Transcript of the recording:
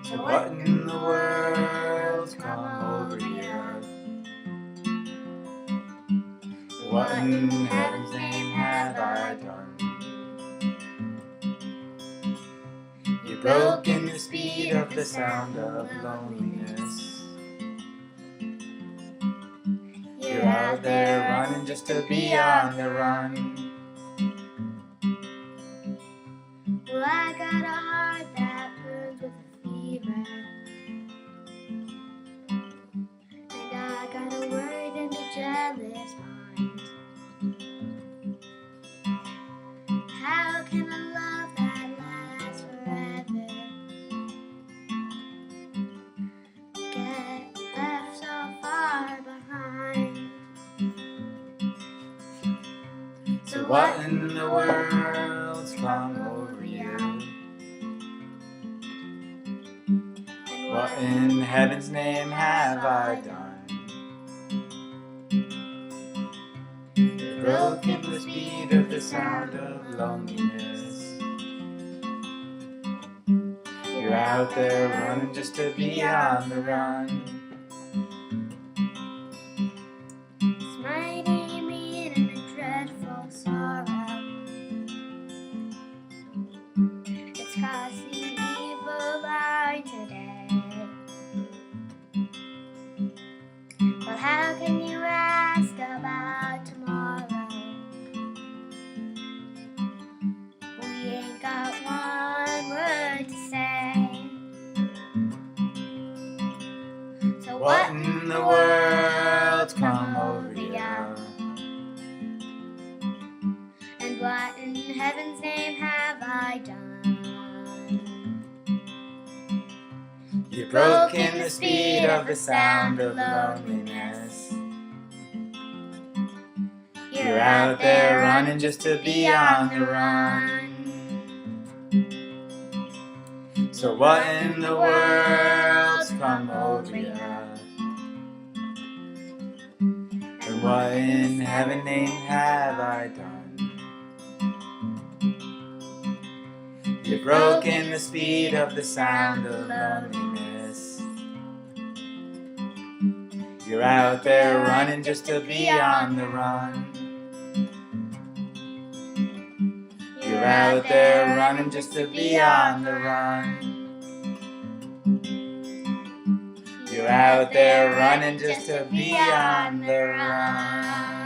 So what in the world's come over you? What in heaven's name have I done? You've broken the speed of the sound of loneliness. You're out there running just to be on the run. Well, I got a heart that burns with a fever, and I got a worried and a jealous mind. How can a love that lasts forever get left so far behind? So what in the world's come over you? What in heaven's name have I done? You've broken the speed of the sound of loneliness. You're out there running just to be on the run. Smiting me in a dreadful sorrow. It's caused the evil line today. Well, how can you ask about tomorrow? We ain't got one word to say. So What in the world's come over you? And what in heaven's name have I done? You've broken the speed of the sound of loneliness. You're out there running just to be on the run. So what in the world's come over you? And what in heaven's name have I done? You've broken the speed of the sound of loneliness. You're out there running just to be on the run. You're out there running just to be on the run. You're out there running just to be on the run.